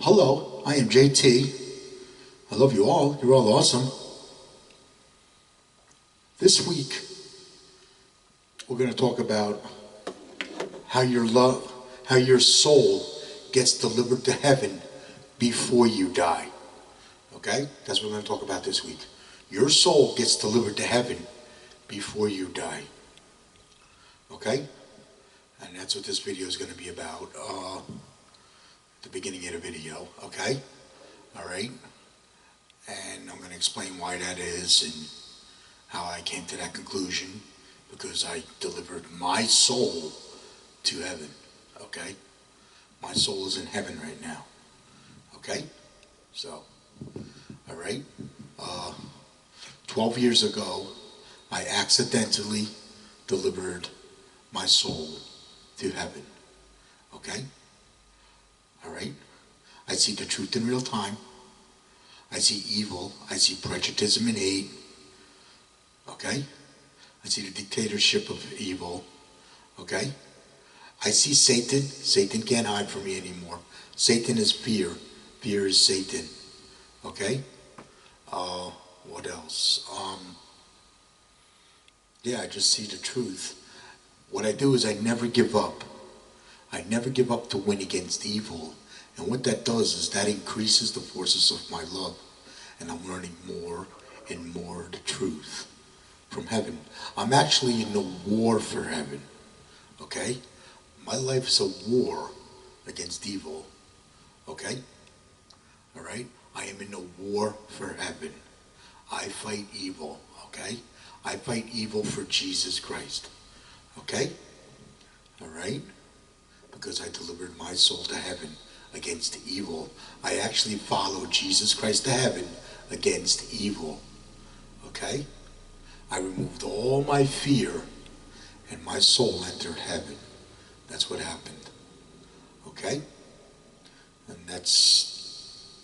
Hello, I am JT. I love you all. You're all awesome. This week, we're going to talk about how your soul gets delivered to heaven before you die. Okay? That's what we're going to talk about this week. Your soul gets delivered to heaven before you die. Okay? And that's what this video is going to be about. The beginning of the video. Okay? All right? And I'm going to explain why that is and how I came to that conclusion, because I delivered my soul to heaven. Okay? My soul is in heaven right now. Okay? So, all right? 12 years ago, I accidentally delivered my soul to heaven. Okay? All right? I see the truth in real time. I see evil. I see prejudice and hate. Okay? I see the dictatorship of evil. Okay? I see Satan. Satan can't hide from me anymore. Satan is fear. Fear is Satan. Okay? What else? Yeah, I just see the truth. What I do is I never give up. I never give up to win against evil. And what that does is that increases the forces of my love. And I'm learning more and more the truth from heaven. I'm actually in a war for heaven. Okay? My life is a war against evil. Okay? All right? I am in a war for heaven. I fight evil. Okay? I fight evil for Jesus Christ. Okay? All right? Because I delivered my soul to heaven against evil. I actually followed Jesus Christ to heaven against evil. Okay? I removed all my fear and my soul entered heaven. That's what happened. Okay? And that's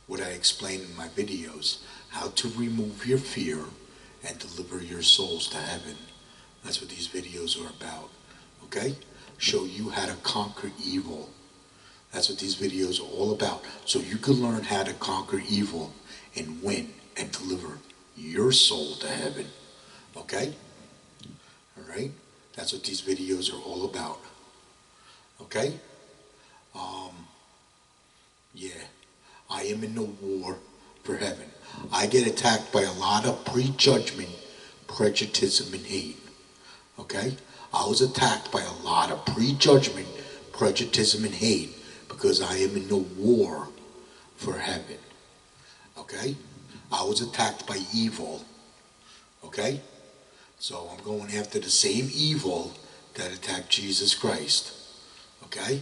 what I explain in my videos. How to remove your fear and deliver your souls to heaven. That's what these videos are about. Okay? Show you how to conquer evil. That's what these videos are all about. So you can learn how to conquer evil and win and deliver your soul to heaven. Okay? All right? That's what these videos are all about. Okay? Yeah. I am in the war for heaven. I get attacked by a lot of prejudgment, prejudice, and hate. Okay? I was attacked by a lot of prejudgment, prejudice, and hate because I am in the war for heaven. Okay? I was attacked by evil. Okay? So I'm going after the same evil that attacked Jesus Christ. Okay?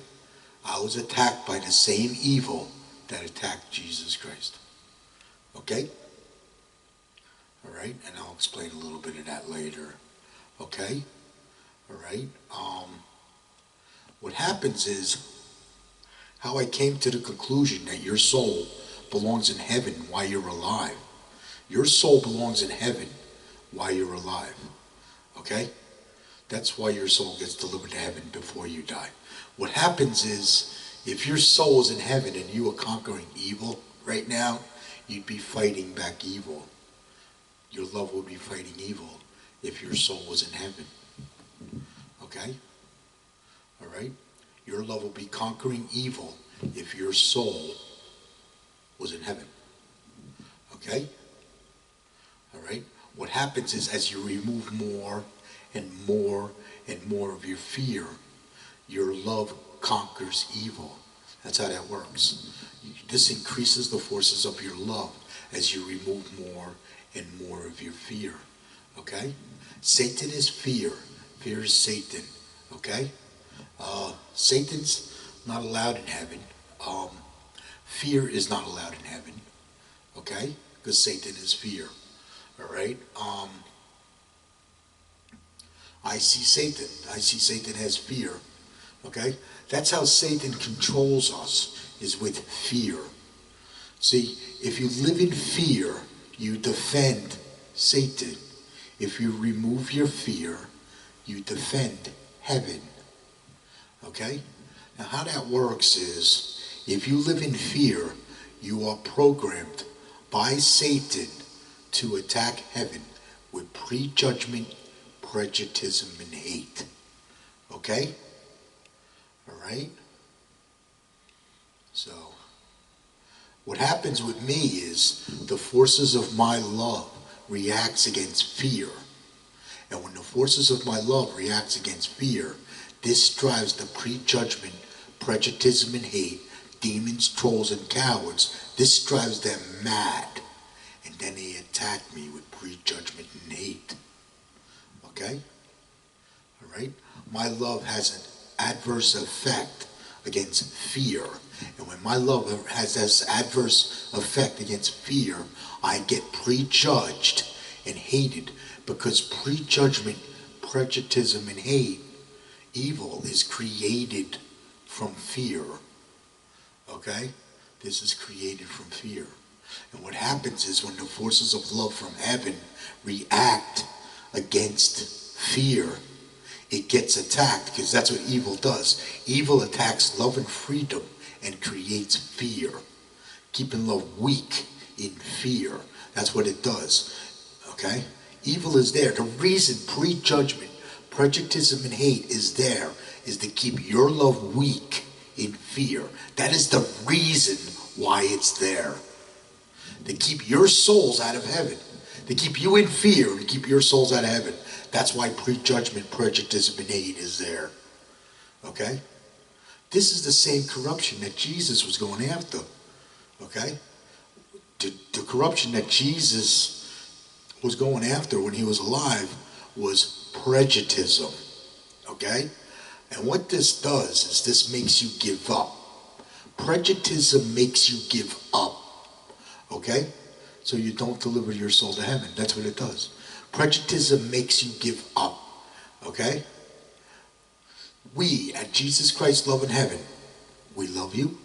I was attacked by the same evil that attacked Jesus Christ. Okay? All right? And I'll explain a little bit of that later. Okay? All right? What happens is how I came to the conclusion that your soul belongs in heaven while you're alive. Your soul belongs in heaven while you're alive. Okay? That's why your soul gets delivered to heaven before you die. What happens is, if your soul is in heaven and you are conquering evil right now, you'd be fighting back evil. Your love would be fighting evil if your soul was in heaven. Okay? All right? Your love will be conquering evil if your soul was in heaven. Okay? All right? What happens is, as you remove more and more and more of your fear, your love conquers evil. That's how that works. This increases the forces of your love as you remove more and more of your fear. Okay? Satan is fear. Fear is Satan. Okay? Satan's not allowed in heaven. Fear is not allowed in heaven. Okay? Because Satan is fear. All right? I see Satan. I see Satan as fear. Okay? That's how Satan controls us, is with fear. See, if you live in fear, you defend Satan. If you remove your fear, you defend heaven. Okay? Now how that works is, If you live in fear, you are programmed by Satan to attack heaven with prejudgment, prejudice, and hate. Okay? All right? So, what happens with me is the forces of my love reacts against fear. And when the forces of my love reacts against fear, this drives the prejudgment, prejudice, and hate, demons, trolls, and cowards. This drives them mad. And then they attack me with prejudgment and hate. Okay? All right? My love has an adverse effect against fear. And when my love has this adverse effect against fear, I get prejudged and hated, because prejudgment, prejudice, and hate, evil, is created from fear. Okay? This is created from fear. And what happens is when the forces of love from heaven react against fear, it gets attacked, because that's what evil does. Evil attacks love and freedom and creates fear, keeping love weak in fear. That's what it does. Okay? Evil is there. The reason prejudgment, prejudice, and hate is there is to keep your love weak in fear. That is the reason why it's there. To keep your souls out of heaven. To keep you in fear, to keep your souls out of heaven. That's why prejudgment, prejudice, and hate is there. Okay? This is the same corruption that Jesus was going after. Okay? The corruption that Jesus was going after when he was alive was prejudice. Okay? And what this does is this makes you give up. Prejudice makes you give up. Okay? So you don't deliver your soul to heaven. That's what it does. Prejudice makes you give up. Okay? We, at Jesus Christ Love in Heaven, we love you.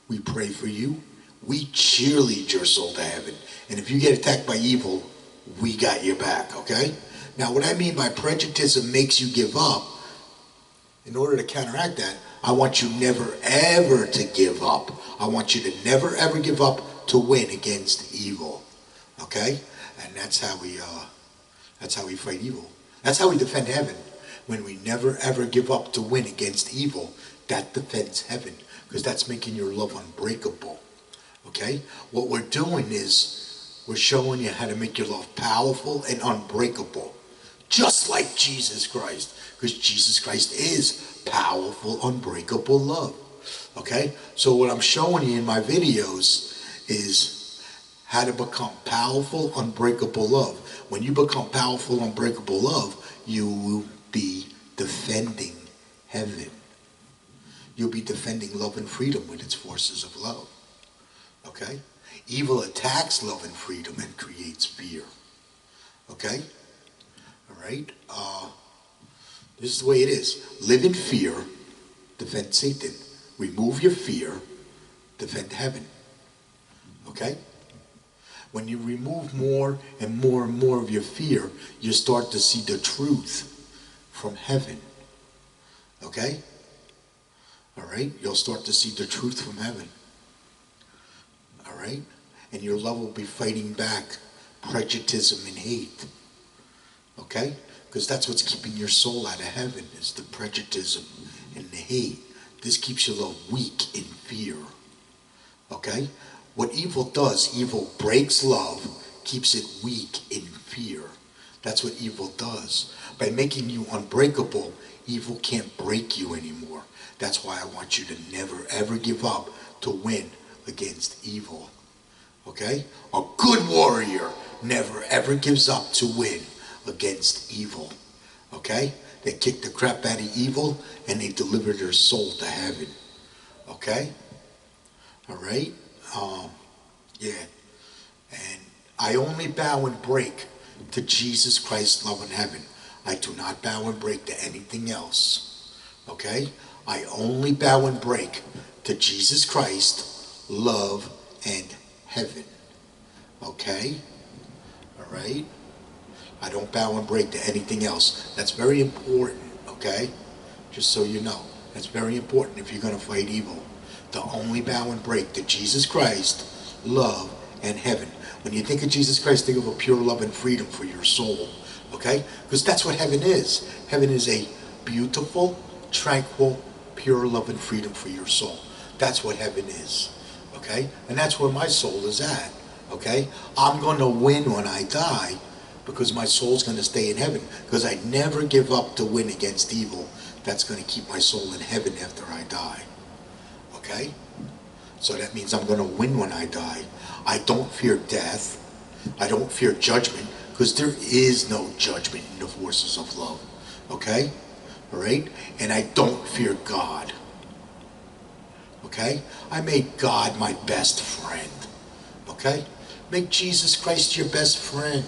We pray for you. We cheerlead your soul to heaven. And if you get attacked by evil, we got your back. Okay? Now, what I mean by prejudice makes you give up, in order to counteract that, I want you never ever to give up. I want you to never ever give up to win against evil. Okay? And that's how we fight evil. That's how we defend heaven. When we never ever give up to win against evil, that defends heaven, because that's making your love unbreakable. Okay? What we're doing is we're showing you how to make your love powerful and unbreakable, just like Jesus Christ, because Jesus Christ is powerful, unbreakable love. Okay? So what I'm showing you in my videos is how to become powerful, unbreakable love. When you become powerful, unbreakable love, you will be defending heaven. You'll be defending love and freedom with its forces of love. Okay? Evil attacks love and freedom and creates fear. Okay? All right? This is the way it is. Live in fear, defend Satan. Remove your fear, defend heaven. Okay? When you remove more and more and more of your fear, you start to see the truth from heaven. Okay? All right? You'll start to see the truth from heaven. All right? And your love will be fighting back prejudice and hate. Okay? Because that's what's keeping your soul out of heaven, is the prejudice and the hate. This keeps your love weak in fear. Okay? What evil does, evil breaks love, keeps it weak in fear. That's what evil does. By making you unbreakable, evil can't break you anymore. That's why I want you to never ever give up to win against evil. Okay? A good warrior never ever gives up to win against evil. Okay? They kick the crap out of evil and they deliver their soul to heaven. Okay? All right? Yeah. And I only bow and break to Jesus Christ, love in heaven. I do not bow and break to anything else. Okay? I only bow and break to Jesus Christ, love, and heaven. Okay? All right? I don't bow and break to anything else. That's very important, okay? Just so you know. That's very important if you're going to fight evil. The only bow and break to Jesus Christ, love, and heaven. When you think of Jesus Christ, think of a pure love and freedom for your soul. Okay? Because that's what heaven is. Heaven is a beautiful, tranquil, pure love and freedom for your soul. That's what heaven is. Okay? And that's where my soul is at. Okay? I'm going to win when I die because my soul's going to stay in heaven. Because I never give up to win against evil. That's going to keep my soul in heaven after I die. Okay? So that means I'm going to win when I die. I don't fear death. I don't fear judgment, because there is no judgment in the forces of love. Okay? Alright? And I don't fear God. Okay? I make God my best friend. Okay? Make Jesus Christ your best friend.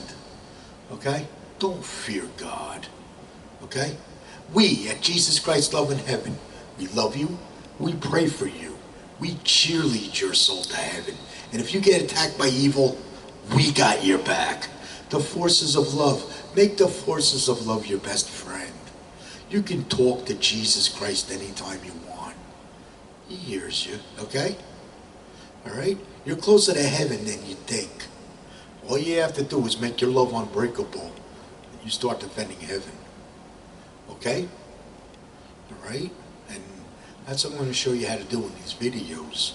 Okay? Don't fear God. Okay? We at Jesus Christ Love in Heaven, we love you. We pray for you. We cheerlead your soul to heaven. And if you get attacked by evil, we got your back. The forces of love. Make the forces of love your best friend. You can talk to Jesus Christ anytime you want. He hears you, okay? Alright? You're closer to heaven than you think. All you have to do is make your love unbreakable, and you start defending heaven. Okay? Alright? And that's what I'm going to show you how to do in these videos.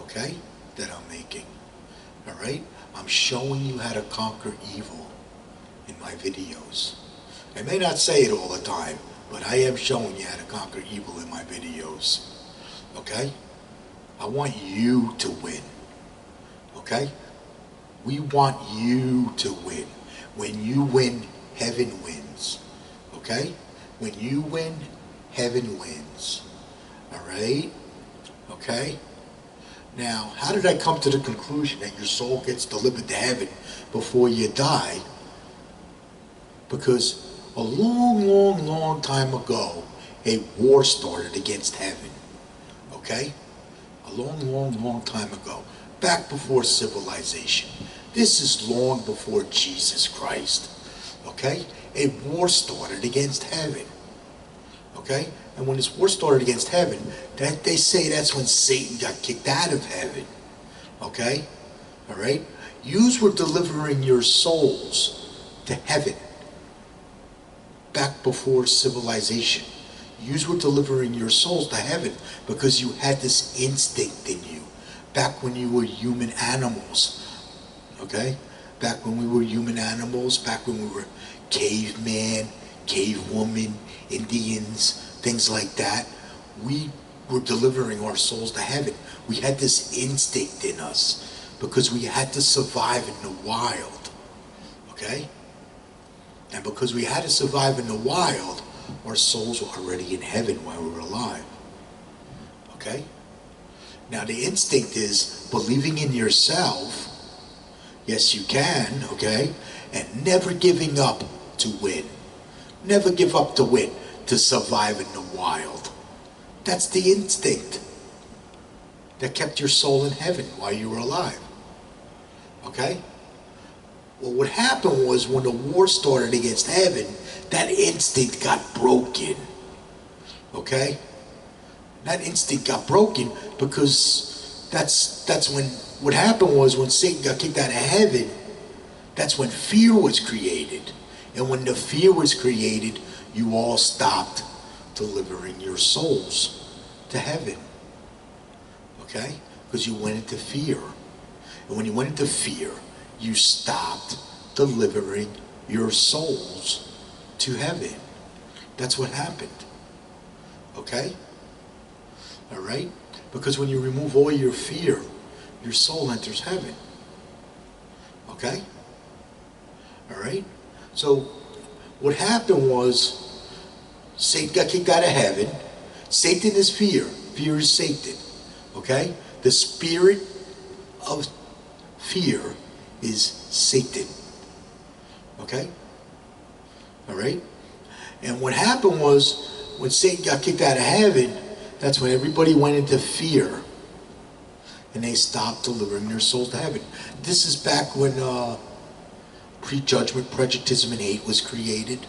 Okay? That I'm making. Alright? I'm showing you how to conquer evil in my videos. I may not say it all the time, but I am showing you how to conquer evil in my videos. Okay? I want you to win. Okay? We want you to win. When you win, heaven wins. Okay? When you win, heaven wins. Alright? Okay? Now, how did I come to the conclusion that your soul gets delivered to heaven before you die? Because a long time ago, a war started against heaven. Okay? A long time ago. Back before civilization. This is long before Jesus Christ. Okay? A war started against heaven. Okay? And when this war started against heaven, that they say that's when Satan got kicked out of heaven. Okay? Alright? Yous were delivering your souls to heaven. Back before civilization. Yous were delivering your souls to heaven because you had this instinct in you. Back when you were human animals. Okay? Back when we were human animals, back when we were caveman, cavewoman, Indians, things like that, we were delivering our souls to heaven. We had this instinct in us because we had to survive in the wild. Okay? And because we had to survive in the wild, our souls were already in heaven while we were alive. Okay? Now the instinct is believing in yourself. Yes, you can, okay? And never giving up to win. Never give up to win, to survive in the wild. That's the instinct that kept your soul in heaven while you were alive. Okay? Well, what happened was when the war started against heaven, that instinct got broken. Okay? That instinct got broken because that's when, what happened was when Satan got kicked out of heaven, that's when fear was created. And when the fear was created, you all stopped delivering your souls to heaven. Okay? Because you went into fear. And when you went into fear, you stopped delivering your souls to heaven. That's what happened. Okay? Alright? Because when you remove all your fear, your soul enters heaven. Okay? Alright? So, what happened was, Satan got kicked out of heaven. Satan is fear. Fear is Satan. Okay? The spirit of fear is Satan. Okay? Alright? And what happened was, when Satan got kicked out of heaven, that's when everybody went into fear. And they stopped delivering their souls to heaven. This is back when prejudgment, prejudice, and hate was created.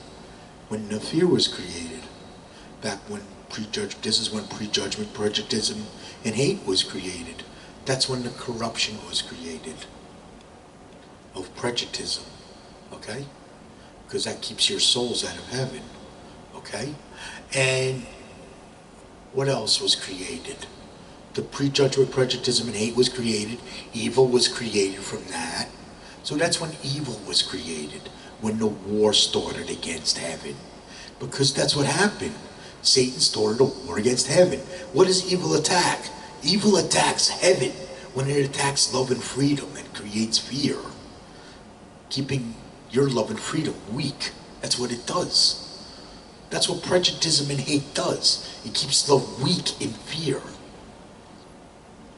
When the fear was created. Back when this is when prejudgment, prejudice, and hate was created. That's when the corruption was created of prejudice, okay? Because that keeps your souls out of heaven, okay? And what else was created? The prejudgment, prejudice, and hate was created. Evil was created from that. So that's when evil was created, when the war started against heaven. Because that's what happened. Satan started a war against heaven. What does evil attack? Evil attacks heaven when it attacks love and freedom and creates fear, keeping your love and freedom weak. That's what it does. That's what prejudice and hate does. It keeps love weak in fear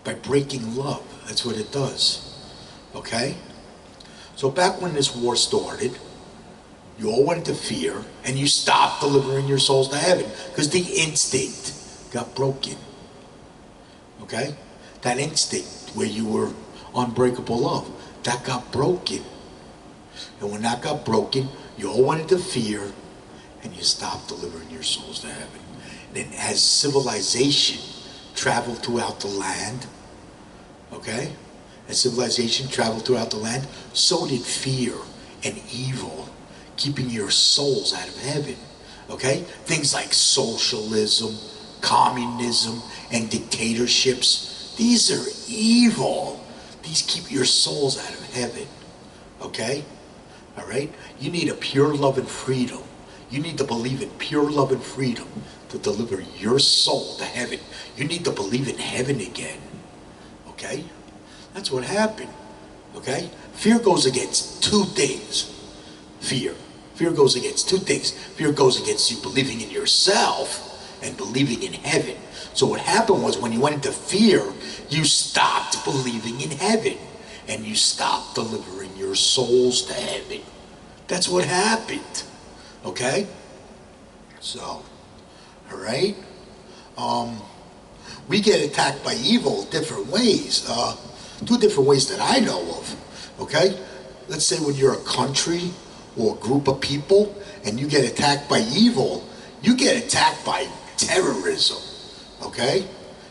by breaking love. That's what it does. Okay? So back when this war started, you all went into fear and you stopped delivering your souls to heaven because the instinct got broken. Okay? That instinct where you were unbreakable love, that got broken. And when that got broken, you all went into fear and you stopped delivering your souls to heaven. And then as civilization traveled throughout the land, okay? As civilization traveled throughout the land, so did fear and evil, keeping your souls out of heaven, okay? Things like socialism, communism, and dictatorships, these are evil. These keep your souls out of heaven, okay? All right? You need a pure love and freedom. You need to believe in pure love and freedom to deliver your soul to heaven. You need to believe in heaven again, okay? That's what happened, okay? Fear goes against two things. Fear goes against two things. Fear goes against you believing in yourself and believing in heaven. So what happened was when you went into fear, you stopped believing in heaven and you stopped delivering your souls to heaven. That's what happened, okay? So, all right? We get attacked by evil different ways. Two different ways that I know of, okay? Let's say when you're a country or a group of people and you get attacked by evil, you get attacked by terrorism, okay?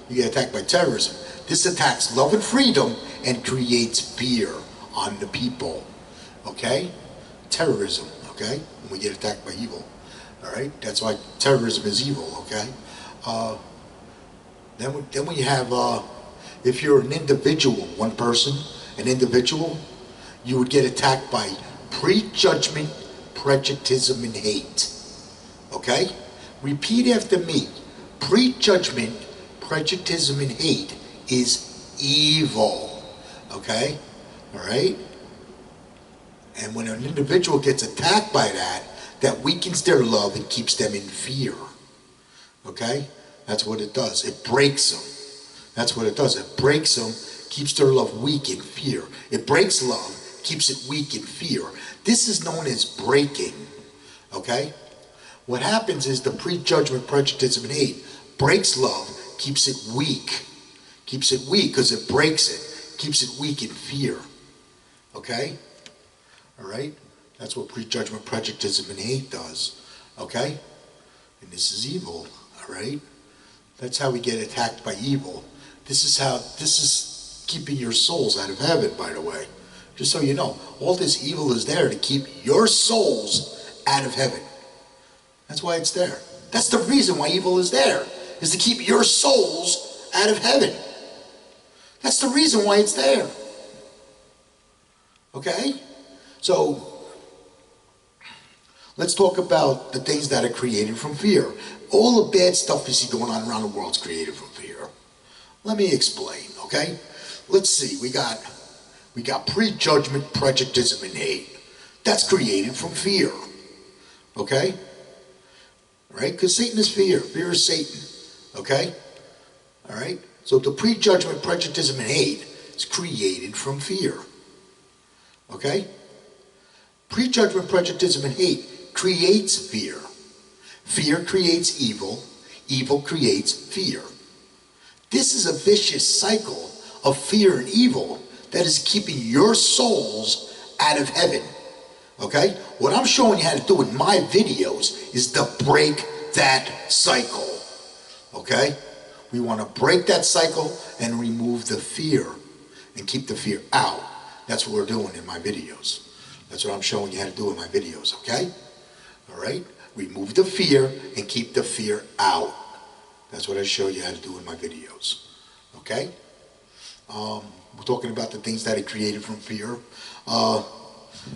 You get attacked by terrorism. This attacks love and freedom and creates fear on the people, okay? Terrorism, okay? When we get attacked by evil, all right? That's why terrorism is evil, okay? Then we have, if you're an individual, one person, an individual, you would get attacked by prejudgment, prejudice, and hate. Okay? Repeat after me. Prejudgment, prejudice, and hate is evil. Okay? Alright? And when an individual gets attacked by that, that weakens their love and keeps them in fear. Okay? That's what it does. It breaks them. That's what it does. It breaks them, keeps their love weak in fear. It breaks love, keeps it weak in fear. This is known as breaking, okay? What happens is the prejudgment, prejudice, and hate breaks love, keeps it weak. Keeps it weak because it breaks it, keeps it weak in fear, okay? All right? That's what prejudgment, prejudice, and hate does, okay? And this is evil, all right? That's how we get attacked by evil. This is keeping your souls out of heaven, by the way. Just so you know, all this evil is there to keep your souls out of heaven. That's why it's there. That's the reason why evil is there, is to keep your souls out of heaven. That's the reason why it's there. Okay? So, let's talk about the things that are created from fear. All the bad stuff you see going on around the world is created from fear. Let me explain, okay? Let's see, we got prejudgment, prejudice, and hate. That's created from fear, okay? Right? Because Satan is fear. Fear is Satan, okay? All right? So the prejudgment, prejudice, and hate is created from fear, okay? Prejudgment, prejudice, and hate creates fear. Fear creates evil. Evil creates fear. This is a vicious cycle of fear and evil that is keeping your souls out of heaven. Okay? What I'm showing you how to do in my videos is to break that cycle, okay? We want to break that cycle and remove the fear and keep the fear out. That's what we're doing in my videos. That's what I'm showing you how to do in my videos, okay? All right? Remove the fear and keep the fear out. That's what I show you how to do in my videos, okay? We're talking about the things that are created from fear.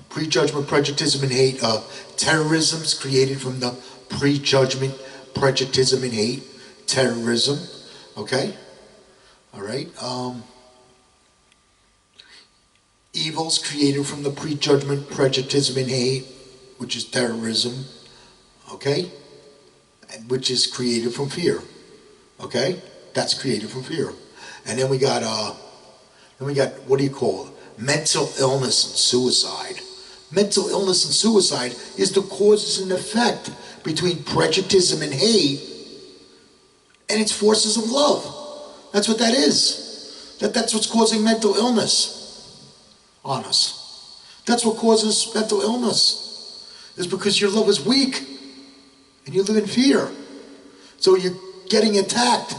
Prejudgment, prejudice, and hate. Terrorism is created from the prejudgment, prejudice, and hate. Terrorism, okay? All right? Evil's created from the prejudgment, prejudice, and hate, which is terrorism, okay? Which is created from fear, okay? That's created from fear. And then we got what do you call it? Mental illness and suicide. Mental illness and suicide is the causes and effect between prejudice and hate and its forces of love. That's what that is. That's what's causing mental illness on us. That's what causes mental illness, is because your love is weak and you live in fear. So you're getting attacked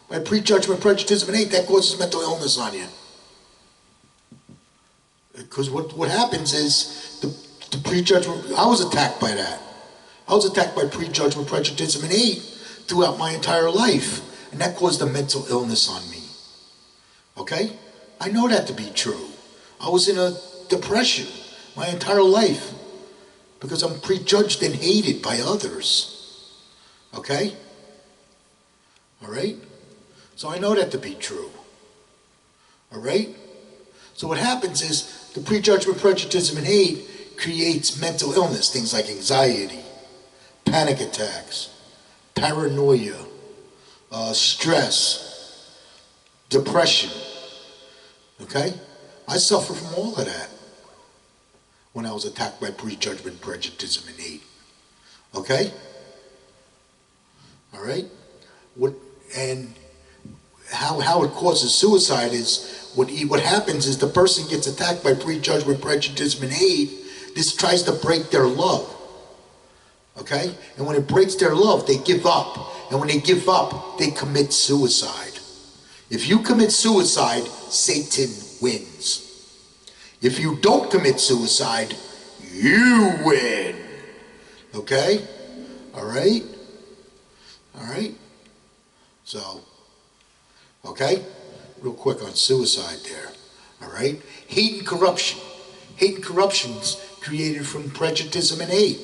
by prejudgment, prejudice, and hate. That causes mental illness on you. Because what happens is the prejudgment, I was attacked by that. I was attacked by prejudgment, prejudice, and hate throughout my entire life. And that caused a mental illness on me. Okay? I know that to be true. I was in a depression my entire life because I'm prejudged and hated by others. Okay? All right? So I know that to be true. All right? So what happens is the prejudgment, prejudice, and hate creates mental illness, things like anxiety, panic attacks, paranoia, stress, depression. Okay? I suffer from all of that when I was attacked by prejudgment, prejudice, and hate. Okay? All right? How it causes suicide is what happens is the person gets attacked by prejudgment, prejudice, and hate. This tries to break their love. Okay? And when it breaks their love, they give up. And when they give up, they commit suicide. If you commit suicide, Satan wins. If you don't commit suicide, you win. Okay? All right? All right? So, okay? Real quick on suicide there. All right? Hate and corruption. Hate and corruption's created from prejudice and hate.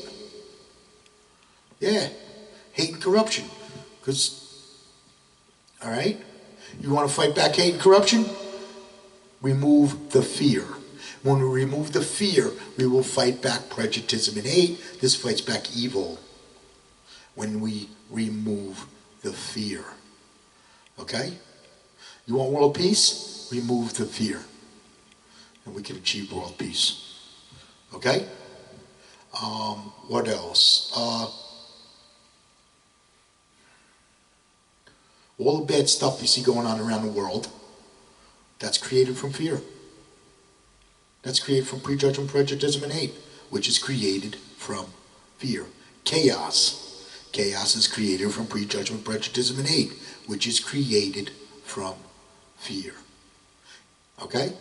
Yeah. Hate and corruption. Because, all right? You want to fight back hate and corruption? Remove the fear. When we remove the fear, we will fight back prejudice and hate. This fights back evil. When we remove the fear. Okay? You want world peace? Remove the fear. And we can achieve world peace. Okay? What else? All the bad stuff you see going on around the world, that's created from fear. That's created from prejudgment, prejudice, and hate, which is created from fear. Chaos. Chaos is created from prejudgment, prejudice, and hate, which is created from fear. Okay?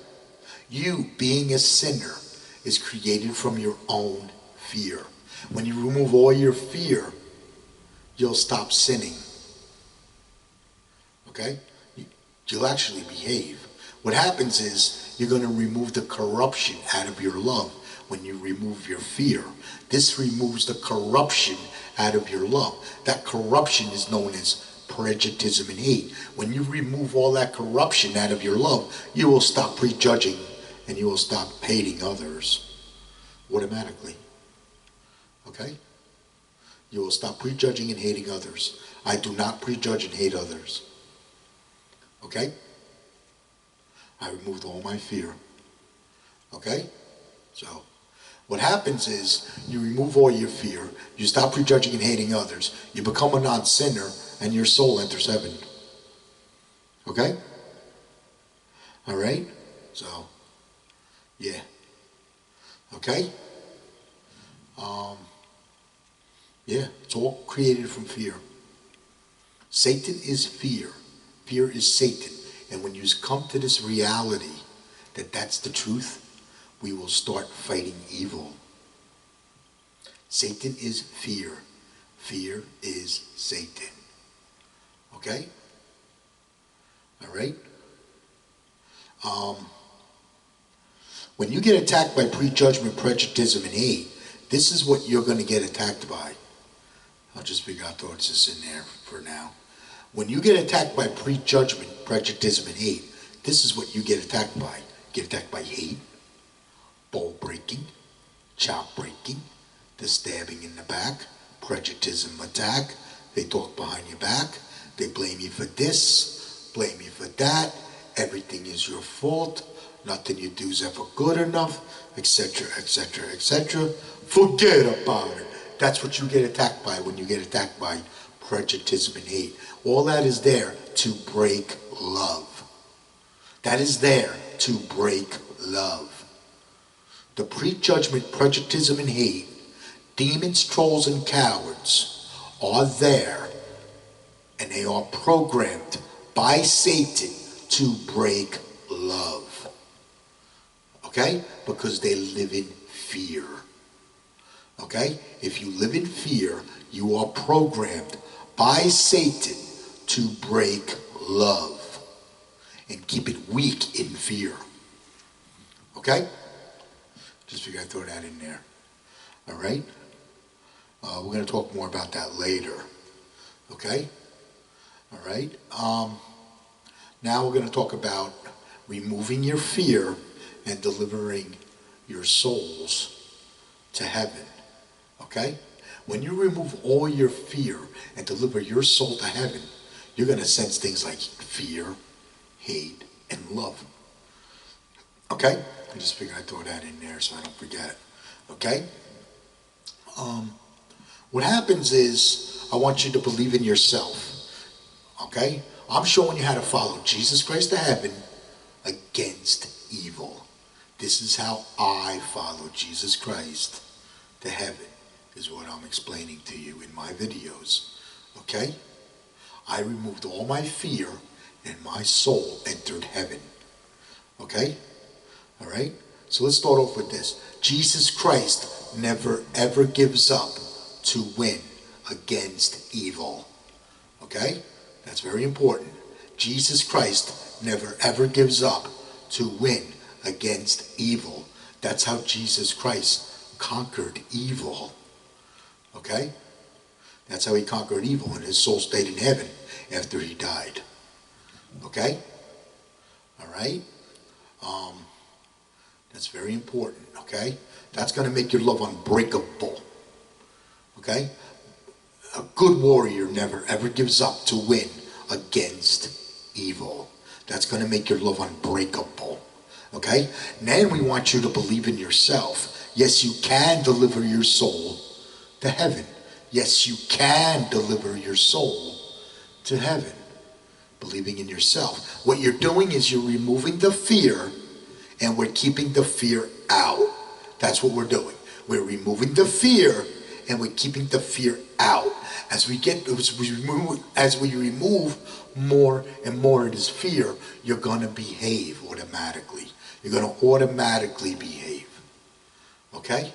You, being a sinner, is created from your own fear. When you remove all your fear, you'll stop sinning. Okay? You'll actually behave. What happens is you're going to remove the corruption out of your love when you remove your fear. This removes the corruption out of your love. That corruption is known as prejudice and hate. When you remove all that corruption out of your love, you will stop prejudging and you will stop hating others automatically. Okay? You will stop prejudging and hating others. I do not prejudge and hate others. Okay? I removed all my fear. Okay? So, what happens is you remove all your fear, you stop prejudging and hating others, you become a non-sinner, and your soul enters heaven. Okay? All right? So, yeah. Okay? Yeah, it's all created from fear. Satan is fear. Fear is Satan. And when you come to this reality that that's the truth, we will start fighting evil. Satan is fear. Fear is Satan. Okay? All right? When you get attacked by prejudgment, prejudice, and hate, this is what you're going to get attacked by. I'll just figure out throw this in there for now. When you get attacked by prejudgment, prejudice, and hate, this is what you get attacked by. You get attacked by hate, bowl breaking, chop breaking, the stabbing in the back, prejudice attack. They talk behind your back. They blame you for this, blame you for that. Everything is your fault. Nothing you do is ever good enough, etc., etc., etc. Forget about it. That's what you get attacked by when you get attacked by prejudice and hate. All that is there to break love. That is there to break love. The prejudgment, prejudice, and hate, demons, trolls, and cowards are there, and they are programmed by Satan to break love. Okay? Because they live in fear. Okay? If you live in fear, you are programmed by Satan to break love and keep it weak in fear. Okay? Just figure I'd throw that in there. All right? We're going to talk more about that later. Okay? All right? Now we're going to talk about removing your fear and delivering your souls to heaven. Okay? When you remove all your fear and deliver your soul to heaven, you're going to sense things like fear, hate, and love. Okay? I just figured I'd throw that in there so I don't forget. Okay? What happens is, I want you to believe in yourself. Okay? I'm showing you how to follow Jesus Christ to heaven against evil. This is how I follow Jesus Christ to heaven, is what I'm explaining to you in my videos. Okay? I removed all my fear and my soul entered heaven. Okay? All right? So let's start off with this. Jesus Christ never ever gives up to win against evil. Okay? That's very important. Jesus Christ never ever gives up to win against evil. That's how Jesus Christ conquered evil. Okay? That's how he conquered evil, and his soul stayed in heaven after he died. Okay? All right? That's very important. Okay? That's going to make your love unbreakable. Okay? A good warrior never ever gives up to win against evil. That's going to make your love unbreakable. Okay? And then we want you to believe in yourself. Yes, you can deliver your soul to heaven. Yes, you can deliver your soul to heaven. Believing in yourself. What you're doing is you're removing the fear and we're keeping the fear out. That's what we're doing. We're removing the fear and we're keeping the fear out. As we remove more and more of this fear, you're going to behave automatically. You're going to automatically behave. Okay?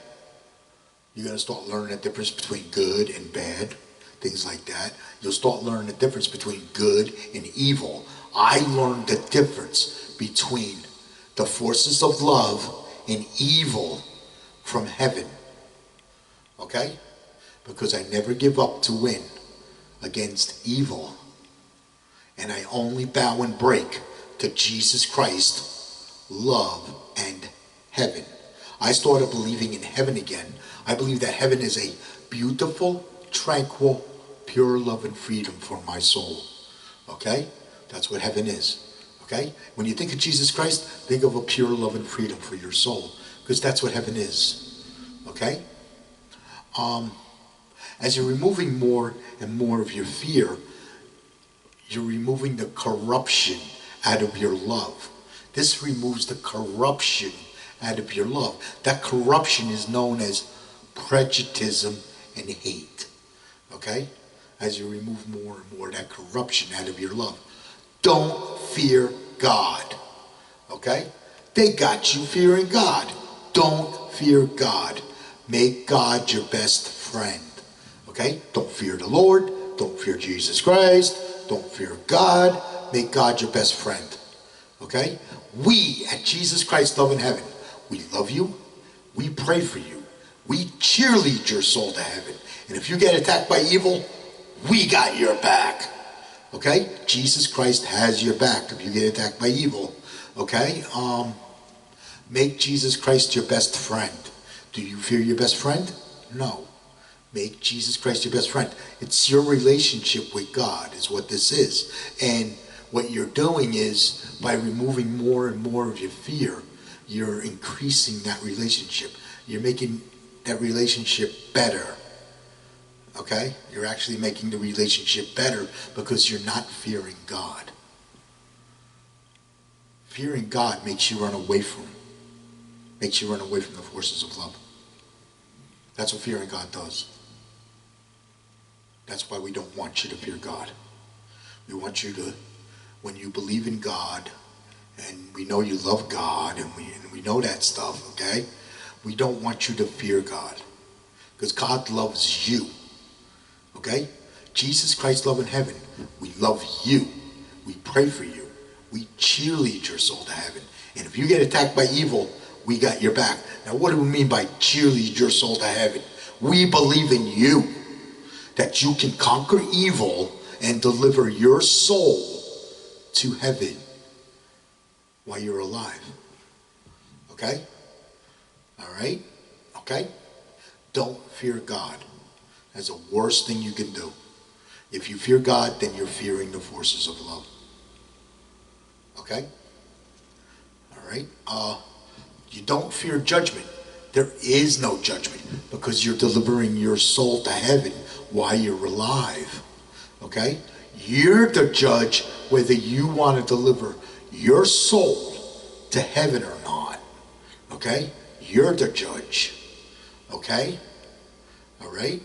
You're going to start learning the difference between good and bad, things like that. You'll start learning the difference between good and evil. I learned the difference between the forces of love and evil from heaven. Okay? Because I never give up to win against evil. And I only bow and break to Jesus Christ, love, and heaven. I started believing in heaven again. I believe that heaven is a beautiful, tranquil, pure love and freedom for my soul. Okay? That's what heaven is. Okay? When you think of Jesus Christ, think of a pure love and freedom for your soul. Because that's what heaven is. Okay? As you're removing more and more of your fear, you're removing the corruption out of your love. This removes the corruption out of your love. That corruption is known as prejudice and hate. Okay? As you remove more and more of that corruption out of your love. Don't fear God. Okay? They got you fearing God. Don't fear God. Make God your best friend. Okay? Don't fear the Lord. Don't fear Jesus Christ. Don't fear God. Make God your best friend. Okay? We at Jesus Christ Love in Heaven, we love you. We pray for you. We cheerlead your soul to heaven. And if you get attacked by evil, we got your back. Okay? Jesus Christ has your back if you get attacked by evil. Okay? Make Jesus Christ your best friend. Do you fear your best friend? No. Make Jesus Christ your best friend. It's your relationship with God is what this is. And what you're doing is, by removing more and more of your fear, you're increasing that relationship. You're making that relationship better. Okay? You're actually making the relationship better because you're not fearing God. Fearing God makes you run away from Him. Makes you run away from the forces of love. That's what fearing God does. That's why we don't want you to fear God. We want you to, when you believe in God, and we know you love God, and we know that stuff, okay? We don't want you to fear God. Because God loves you. Okay? Jesus Christ Love in Heaven. We love you. We pray for you. We cheerlead your soul to heaven. And if you get attacked by evil, we got your back. Now what do we mean by cheerlead your soul to heaven? We believe in you. That you can conquer evil and deliver your soul to heaven while you're alive. Okay? Alright? Okay? Don't fear God. That's the worst thing you can do. If you fear God, then you're fearing the forces of love. Okay? Alright? You don't fear judgment. There is no judgment because you're delivering your soul to heaven while you're alive. Okay? You're the judge whether you want to deliver your soul to heaven or not. Okay? You're the judge. Okay? Alright?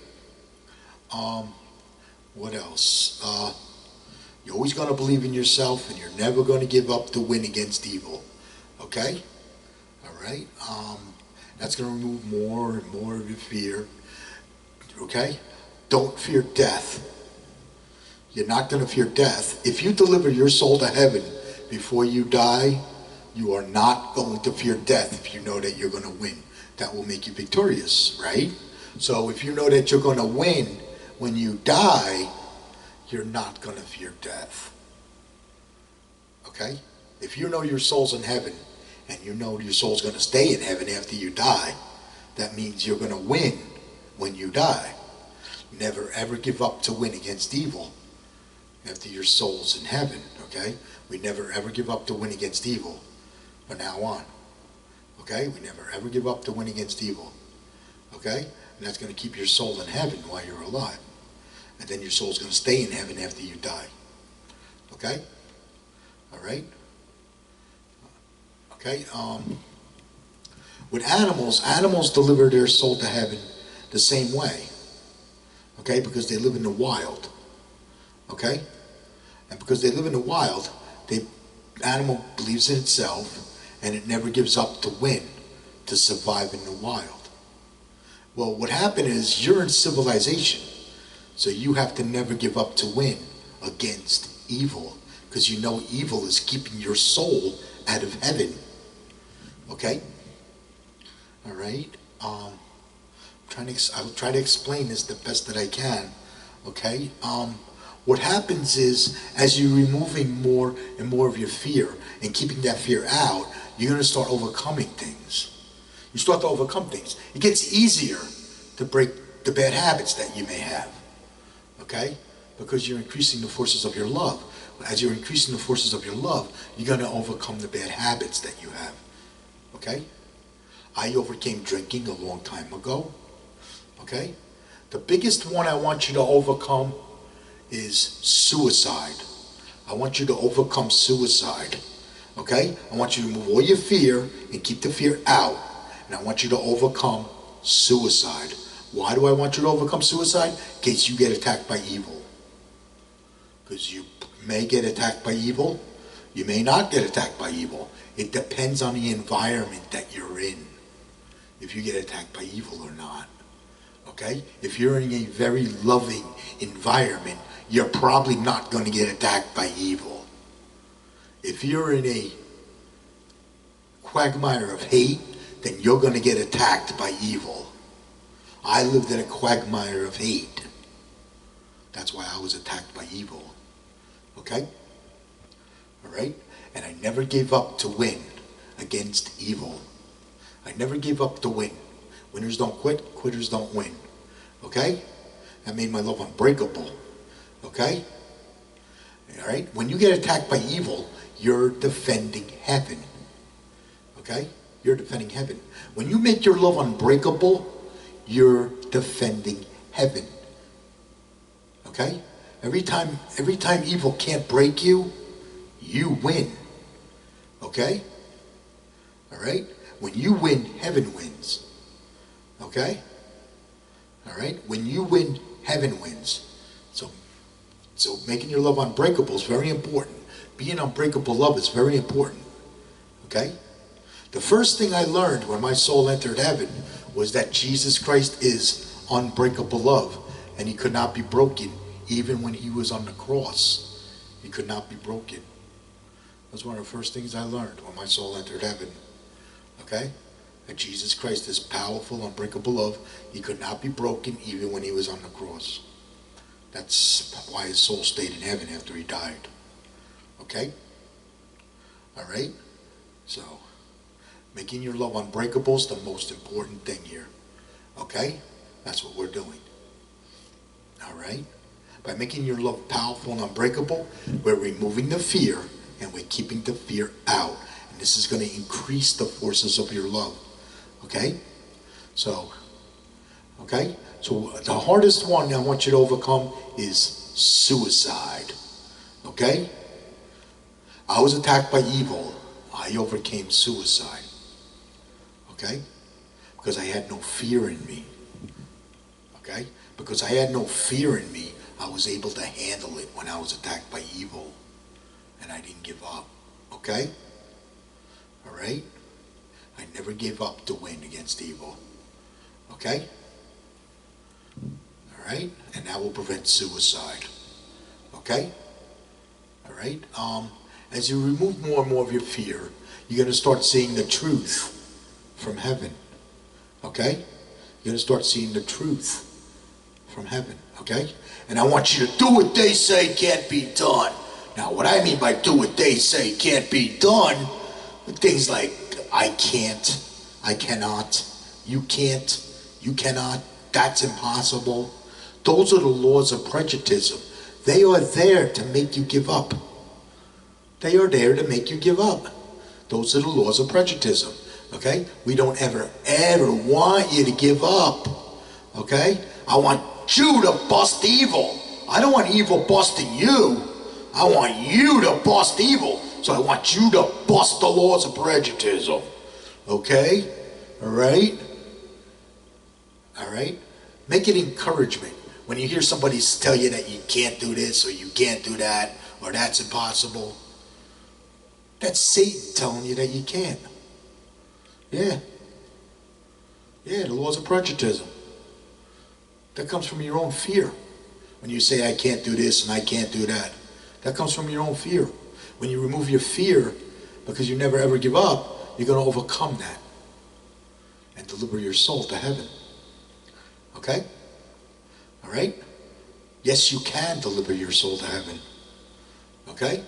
What else? You're always going to believe in yourself and you're never going to give up to win against evil. Okay? Alright? That's going to remove more and more of your fear. Okay? Don't fear death. You're not going to fear death. If you deliver your soul to heaven before you die, you are not going to fear death if you know that you're going to win. That will make you victorious, right? So if you know that you're going to win when you die, you're not going to fear death. Okay? If you know your soul's in heaven, and you know your soul's going to stay in heaven after you die, that means you're going to win when you die. Never ever give up to win against evil after your soul's in heaven, okay? We never ever give up to win against evil from now on, okay? We never ever give up to win against evil, okay? And that's going to keep your soul in heaven while you're alive. And then your soul's going to stay in heaven after you die, okay? All right? Okay, with animals deliver their soul to heaven the same way. Okay, because they live in the wild. Okay? And because they live in the wild, the animal believes in itself and it never gives up to win, to survive in the wild. Well, what happened is you're in civilization, so you have to never give up to win against evil, because you know evil is keeping your soul out of heaven. Okay? All right? I'll try to explain this the best that I can. Okay? What happens is, as you're removing more and more of your fear and keeping that fear out, you're going to start overcoming things. You start to overcome things. It gets easier to break the bad habits that you may have. Okay? Because you're increasing the forces of your love. As you're increasing the forces of your love, you're going to overcome the bad habits that you have. Okay? I overcame drinking a long time ago. Okay? The biggest one I want you to overcome is suicide. I want you to overcome suicide. Okay? I want you to remove all your fear and keep the fear out. And I want you to overcome suicide. Why do I want you to overcome suicide? In case you get attacked by evil. Because you may get attacked by evil. You may not get attacked by evil. It depends on the environment that you're in, if you get attacked by evil or not. Okay? If you're in a very loving environment, you're probably not going to get attacked by evil. If you're in a quagmire of hate, then you're going to get attacked by evil. I lived in a quagmire of hate. That's why I was attacked by evil. Okay? All right? And I never gave up to win against evil. I never gave up to win. Winners don't quit, quitters don't win. Okay? That made my love unbreakable. Okay? All right? When you get attacked by evil, you're defending heaven. Okay? You're defending heaven. When you make your love unbreakable, you're defending heaven. Okay? Every time evil can't break you, you win. Okay? All right? When you win, heaven wins. Okay? All right? When you win, heaven wins. So making your love unbreakable is very important. Being unbreakable love is very important. Okay? The first thing I learned when my soul entered heaven was that Jesus Christ is unbreakable love, and he could not be broken even when he was on the cross. He could not be broken. That's one of the first things I learned when my soul entered heaven. Okay? That Jesus Christ is powerful, unbreakable love. He could not be broken even when he was on the cross. That's why his soul stayed in heaven after he died. Okay? All right? So, making your love unbreakable is the most important thing here. Okay? That's what we're doing. All right? By making your love powerful and unbreakable, we're removing the fear and we're keeping the fear out. And this is going to increase the forces of your love. Okay? So, okay? So the hardest one I want you to overcome is suicide. Okay? I was attacked by evil. I overcame suicide. Okay? Because I had no fear in me. Okay? Because I had no fear in me, I was able to handle it when I was attacked by evil. And I didn't give up. Okay? All right? I never gave up to win against evil. Okay? All right? And that will prevent suicide. Okay? All right? As you remove more and more of your fear, you're going to start seeing the truth from heaven. Okay? You're going to start seeing the truth from heaven. Okay? And I want you to do what they say can't be done. Now, what I mean by do what they say can't be done, things like I can't, I cannot, you can't, you cannot, that's impossible. Those are the laws of prejudice. They are there to make you give up. They are there to make you give up. Those are the laws of prejudice. Okay? We don't ever want you to give up. Okay? I want you to bust evil. I don't want evil busting you. I want you to bust evil. So I want you to bust the laws of prejudice. Okay? Alright? Alright? Make it encouragement. When you hear somebody tell you that you can't do this or you can't do that or that's impossible, that's Satan telling you that you can. Yeah. Yeah, the laws of prejudice. That comes from your own fear. When you say, I can't do this and I can't do that. That comes from your own fear. When you remove your fear, because you never ever give up, you're going to overcome that. And deliver your soul to heaven. Okay? Alright? Yes, you can deliver your soul to heaven. Okay?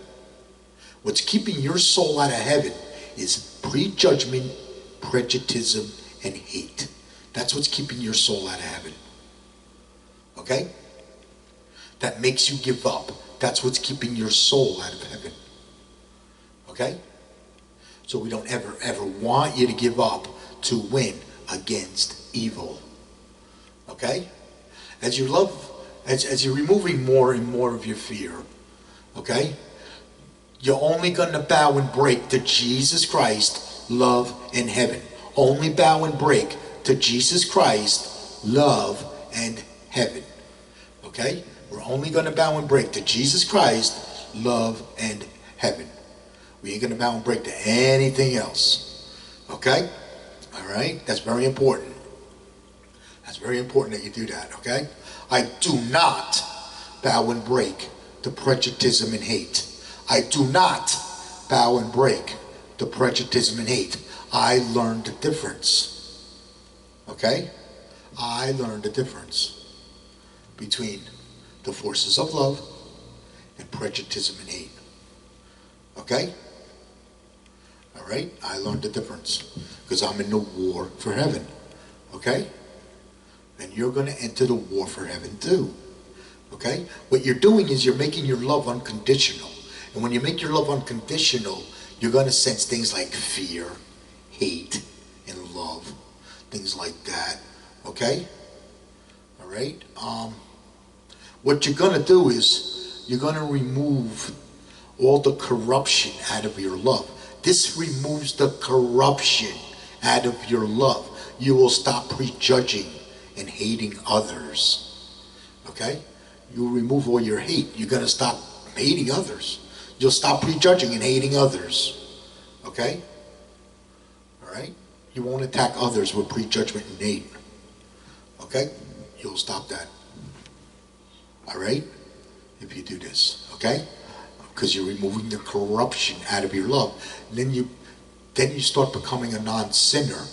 What's keeping your soul out of heaven is prejudgment, prejudice, and hate. That's what's keeping your soul out of heaven. Okay? That makes you give up. That's what's keeping your soul out of heaven. Okay? So we don't ever want you to give up to win against evil. Okay? As you're removing more and more of your fear, okay? You're only going to bow and break to Jesus Christ, love, and heaven. Only bow and break to Jesus Christ, love, and heaven. Okay? We're only going to bow and break to Jesus Christ, love, and heaven. We ain't going to bow and break to anything else. Okay? All right? That's very important. That's very important that you do that. Okay? I do not bow and break to prejudice and hate. I do not bow and break to prejudice and hate. I learned the difference. Okay? I learned the difference between the forces of love and prejudice and hate. Okay? All right? I learned the difference because I'm in the war for heaven. Okay? And you're going to enter the war for heaven too. Okay? What you're doing is you're making your love unconditional. And when you make your love unconditional, you're going to sense things like fear, hate, and love. Things like that. Okay? All right? What you're going to do is you're going to remove all the corruption out of your love. This removes the corruption out of your love. You will stop prejudging and hating others. Okay? You remove all your hate. You're going to stop hating others. You'll stop prejudging and hating others. Okay? All right? You won't attack others with prejudgment and hate. Okay? You'll stop that. All right? If you do this. Okay? Because you're removing the corruption out of your love. And then you start becoming a non-sinner.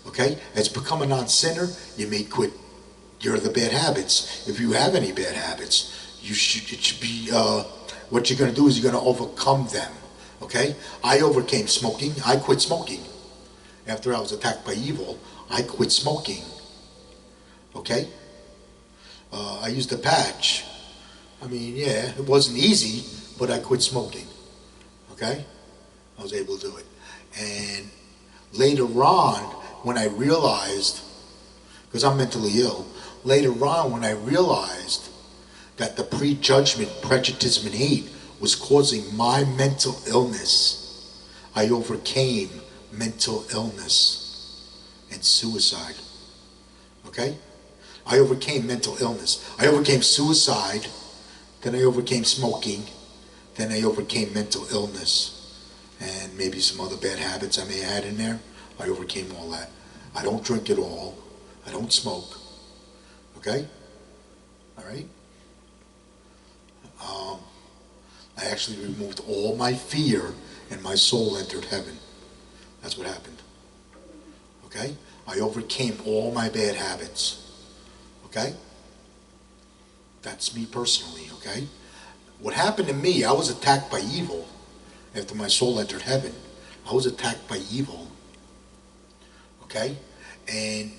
Okay? As you become a non-sinner, you may quit the bad habits. If you have any bad habits, it should be, what you're going to do is you're going to overcome them. Okay? I overcame smoking. I quit smoking. After I was attacked by evil, I quit smoking. Okay? I used a patch. I mean, yeah, it wasn't easy, but I quit smoking. Okay? I was able to do it. And later on, when I realized, because I'm mentally ill, later on when I realized that the prejudgment, prejudice, and hate was causing my mental illness, I overcame mental illness and suicide. Okay? I overcame mental illness. I overcame suicide, then I overcame smoking, then I overcame mental illness, and maybe some other bad habits I may have had in there. I overcame all that. I don't drink at all. I don't smoke. Okay? All right? I actually removed all my fear and my soul entered heaven. That's what happened. Okay? I overcame all my bad habits. Okay? That's me personally, okay? What happened to me, I was attacked by evil after my soul entered heaven. I was attacked by evil. Okay? And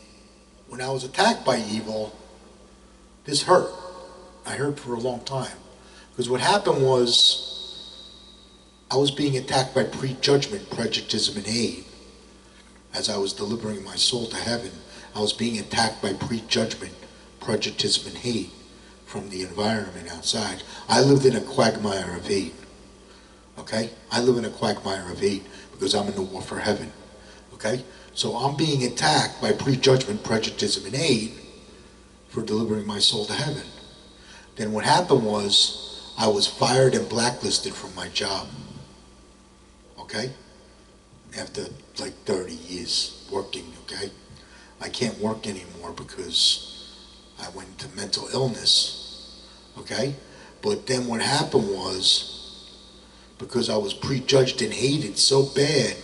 when I was attacked by evil, this hurt. I hurt for a long time. Because what happened was, I was being attacked by prejudgment, prejudice, and hate. As I was delivering my soul to heaven, I was being attacked by prejudgment, prejudice, and hate from the environment outside. I lived in a quagmire of hate. Okay? I live in a quagmire of hate because I'm in the war for heaven. Okay? So I'm being attacked by prejudgment, prejudice, and hate for delivering my soul to heaven. Then what happened was, I was fired and blacklisted from my job. Okay? After like 30 years working, okay? I can't work anymore because I went into mental illness. Okay? But then what happened was, because I was prejudged and hated so bad,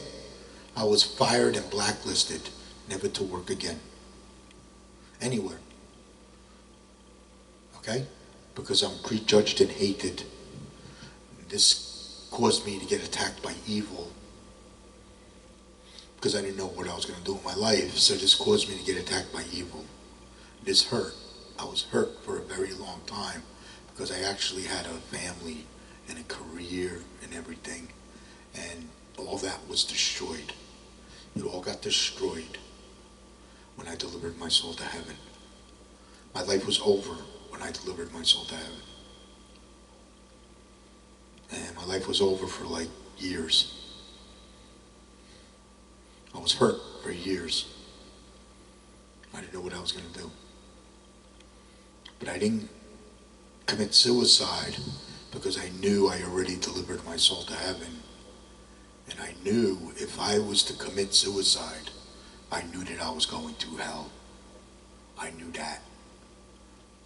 I was fired and blacklisted, never to work again. Anywhere. Okay? Because I'm prejudged and hated. This caused me to get attacked by evil. Because I didn't know what I was going to do with my life, so this caused me to get attacked by evil. This hurt. I was hurt for a very long time because I actually had a family and a career and everything, and all that was destroyed. It all got destroyed when I delivered my soul to heaven. My life was over when I delivered my soul to heaven. And my life was over for like years. I was hurt for years. I didn't know what I was going to do. But I didn't commit suicide because I knew I already delivered my soul to heaven. And I knew if I was to commit suicide, I knew that I was going to hell. I knew that.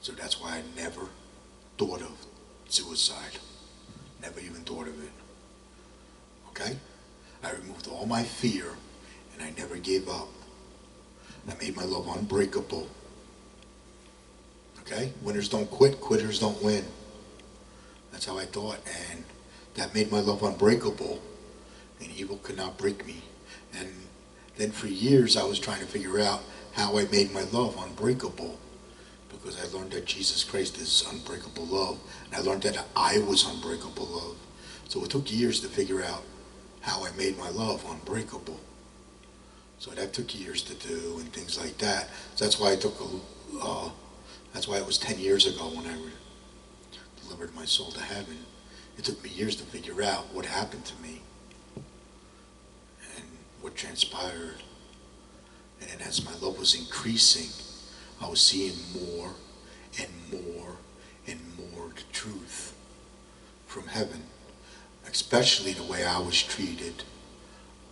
So that's why I never thought of suicide. Never even thought of it. Okay? I removed all my fear, and I never gave up. I made my love unbreakable. Okay? Winners don't quit, quitters don't win. That's how I thought, and that made my love unbreakable, and evil could not break me. And then for years I was trying to figure out how I made my love unbreakable, because I learned that Jesus Christ is unbreakable love, and I learned that I was unbreakable love. So it took years to figure out how I made my love unbreakable. So that took years to do and things like that. So that's why that's why it was 10 years ago when I delivered my soul to heaven. It took me years to figure out what happened to me and what transpired. And then as my love was increasing, I was seeing more and more and more the truth from heaven, especially the way I was treated.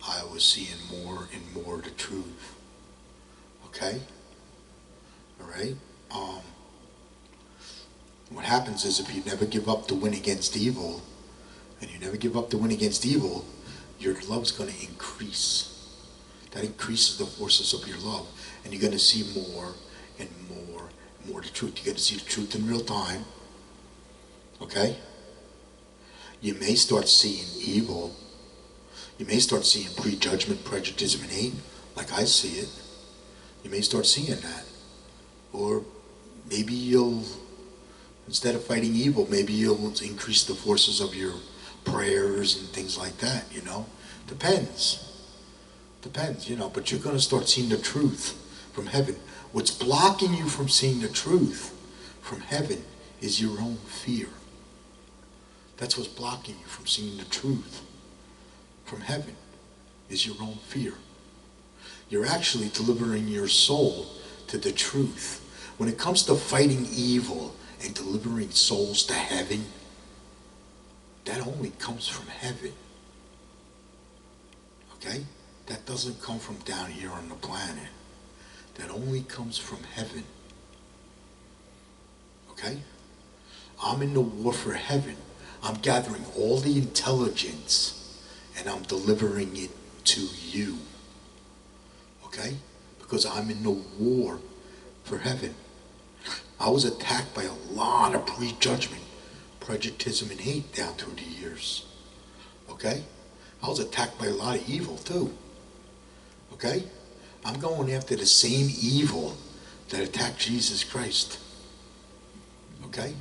I was seeing more and more the truth. Okay? All right? What happens is if you never give up to win against evil, and you never give up to win against evil, your love's going to increase. That increases the forces of your love. And you're going to see more and more and more the truth. You're going to see the truth in real time. Okay? You may start seeing evil. You may start seeing prejudgment, prejudice, and hate, like I see it. You may start seeing that. Or maybe you'll, instead of fighting evil, maybe you'll increase the forces of your prayers and things like that, you know. Depends. Depends, you know, but you're going to start seeing the truth from heaven. What's blocking you from seeing the truth from heaven is your own fear. That's what's blocking you from seeing the truth from heaven, is your own fear. You're actually delivering your soul to the truth. When it comes to fighting evil and delivering souls to heaven, that only comes from heaven. Okay? That doesn't come from down here on the planet. That only comes from heaven. Okay? I'm in the war for heaven. I'm gathering all the intelligence and I'm delivering it to you. Okay? Because I'm in the war for heaven. I was attacked by a lot of prejudgment, prejudice, and hate down through the years. Okay? I was attacked by a lot of evil too. Okay? I'm going after the same evil that attacked Jesus Christ. Okay?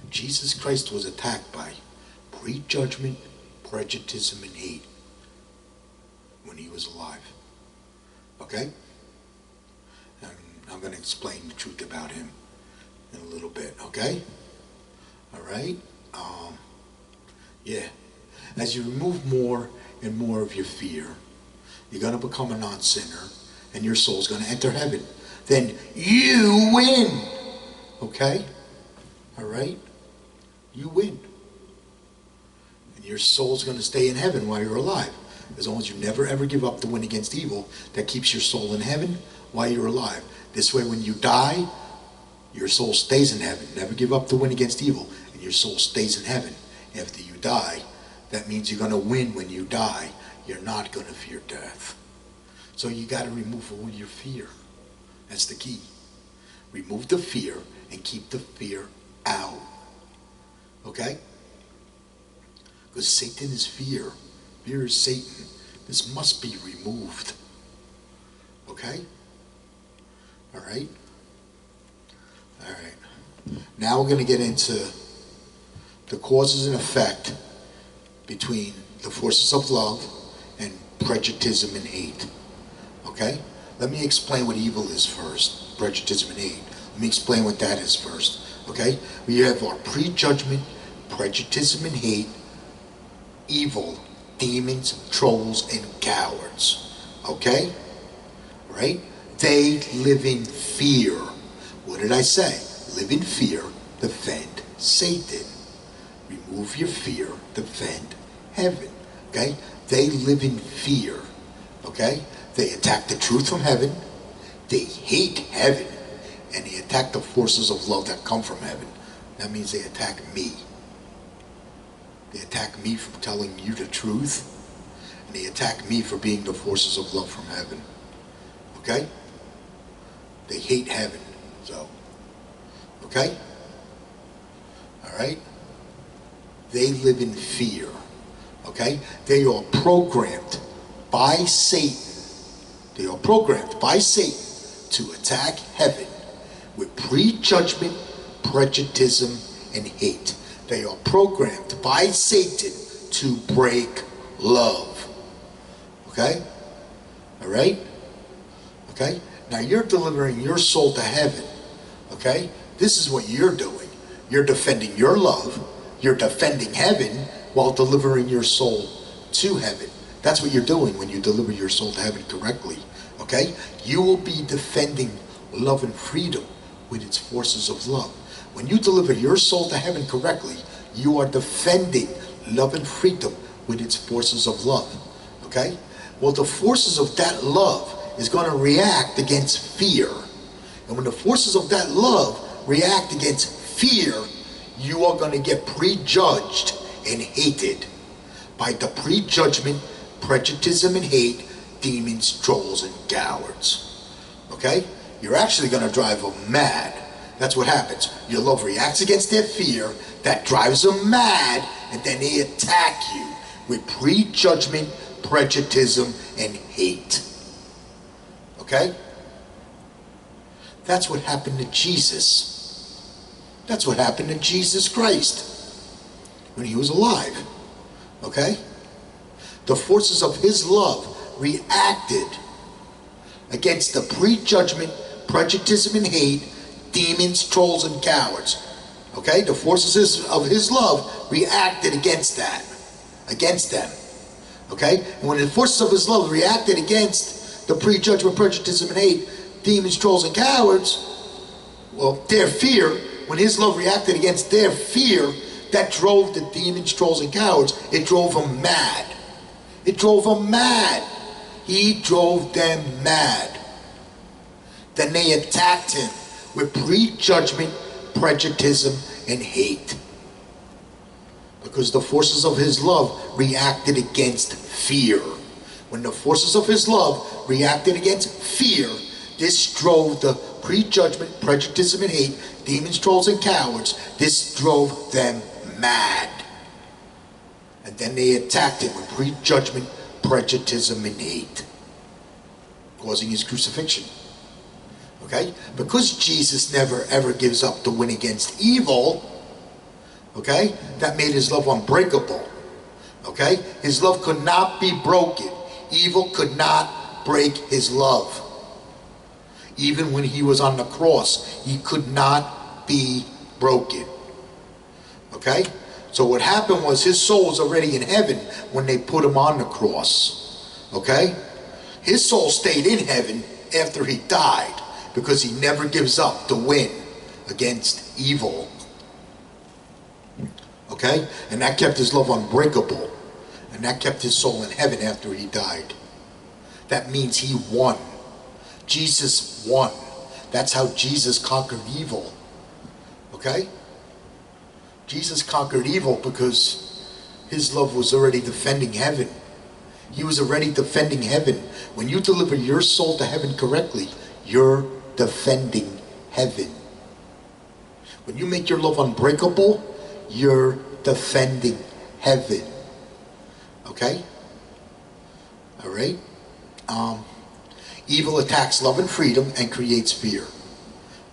Jesus Christ was attacked by prejudgment, prejudice, and hate when he was alive. Okay? And I'm going to explain the truth about him in a little bit. Okay? All right? Yeah. As you remove more and more of your fear, you're going to become a non-sinner, and your soul's going to enter heaven. Then you win. Okay? All right? You win. And your soul's going to stay in heaven while you're alive. As long as you never ever give up to win against evil, that keeps your soul in heaven while you're alive. This way when you die, your soul stays in heaven. Never give up to win against evil, and your soul stays in heaven after you die. That means you're going to win when you die. You're not going to fear death. So you got to remove all your fear. That's the key. Remove the fear and keep the fear out. Okay? Because Satan is fear. Fear is Satan. This must be removed. Okay? All right? All right. Now we're going to get into the causes and effect between the forces of love and prejudice and hate. Okay? Let me explain what evil is first. Prejudice and hate. Let me explain what that is first. Okay? We have our prejudgment, prejudice and hate, evil, demons, trolls, and cowards. Okay? Right? They live in fear. What did I say? live in fear, defend Satan. Remove your fear, defend heaven. Okay? They live in fear. Okay? They attack the truth from heaven. They hate heaven. And they attack the forces of love that come from heaven. That means they attack me. They attack me for telling you the truth. And they attack me for being the forces of love from heaven. Okay? They hate heaven. So, okay? Alright? They live in fear. Okay? They are programmed by Satan. They are programmed by Satan to attack heaven with prejudgment, prejudice, and hate. They are programmed by Satan to break love. Okay? Alright? Okay? Now you're delivering your soul to heaven. Okay? This is what you're doing. You're defending your love. You're defending heaven while delivering your soul to heaven. That's what you're doing when you deliver your soul to heaven correctly. Okay? You will be defending love and freedom with its forces of love. When you deliver your soul to heaven correctly, you are defending love and freedom with its forces of love. Okay? Well, the forces of that love is going to react against fear. And when the forces of that love react against fear, you are going to get prejudged and hated by the prejudgment, prejudice, and hate, demons, trolls, and cowards. Okay? You're actually going to drive them mad. That's what happens. Your love reacts against their fear, that drives them mad, and then they attack you with prejudgment, prejudice, and hate. Okay? That's what happened to Jesus. That's what happened to Jesus Christ when he was alive. Okay? The forces of his love reacted against the prejudgment, prejudice, and hate, demons, trolls, and cowards. Okay? The forces of his love reacted against that. Against them. Okay? And when the forces of his love reacted against the prejudgment, prejudice, and hate, demons, trolls, and cowards, well, their fear, when his love reacted against their fear, that drove the demons, trolls, and cowards. It drove them mad. It drove them mad. He drove them mad. Then they attacked him with prejudgment, prejudice, and hate. Because the forces of his love reacted against fear. When the forces of his love reacted against fear, this drove the prejudgment, prejudice, and hate, demons, trolls, and cowards. This drove them mad. And then they attacked him with prejudgment, prejudice, and hate, causing his crucifixion. Okay? Because Jesus never ever gives up to win against evil, okay, that made his love unbreakable. Okay? His love could not be broken. Evil could not break his love. Even when he was on the cross, he could not be broken. Okay? So what happened was his soul was already in heaven when they put him on the cross. Okay? His soul stayed in heaven after he died because he never gives up to win against evil. Okay? And that kept his love unbreakable. And that kept his soul in heaven after he died. That means he won. Jesus won. That's how Jesus conquered evil. Okay? Jesus conquered evil because his love was already defending heaven. He was already defending heaven. When you deliver your soul to heaven correctly, you're defending heaven. When you make your love unbreakable, you're defending heaven. Okay? Alright? Evil attacks love and freedom and creates fear.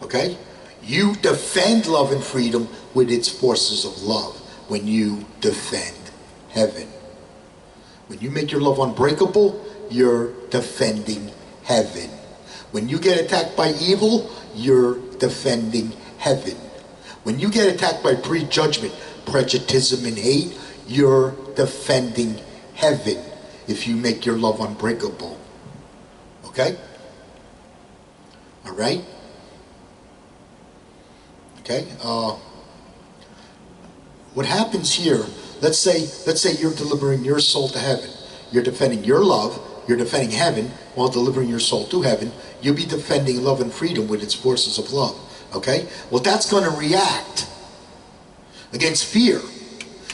Okay? You defend love and freedom with its forces of love when you defend heaven. When you make your love unbreakable, you're defending heaven. When you get attacked by evil, you're defending heaven. When you get attacked by prejudgment, prejudice, and hate, you're defending heaven if you make your love unbreakable. Okay? Alright? Okay? What happens here, let's say you're delivering your soul to heaven. You're defending your love, you're defending heaven while delivering your soul to heaven. You'll be defending love and freedom with its forces of love. Okay? Well, that's going to react against fear.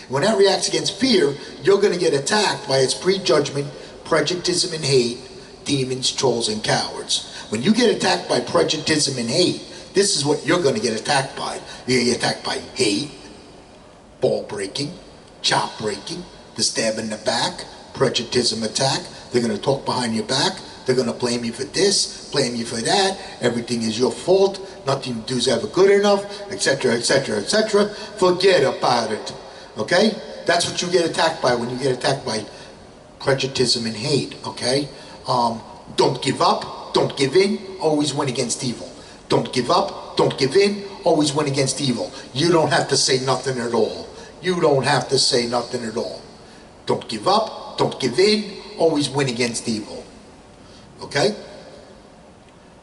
When that reacts against fear, you're going to get attacked by its prejudgment, prejudice, and hate, demons, trolls, and cowards. When you get attacked by prejudice and hate, this is what you're going to get attacked by. You're going to get attacked by hate, ball breaking, chop breaking, the stab in the back, prejudice attack. They're going to talk behind your back. They're going to blame you for this, blame you for that. Everything is your fault. Nothing you do is ever good enough, etc., etc., etc. Forget about it. Okay? That's what you get attacked by when you get attacked by prejudice and hate. Okay? Don't give up. Don't give in. Always win against evil. Don't give up. Don't give in. Always win against evil. You don't have to say nothing at all. You don't have to say nothing at all. Don't give up. Don't give in. Always win against evil. Okay?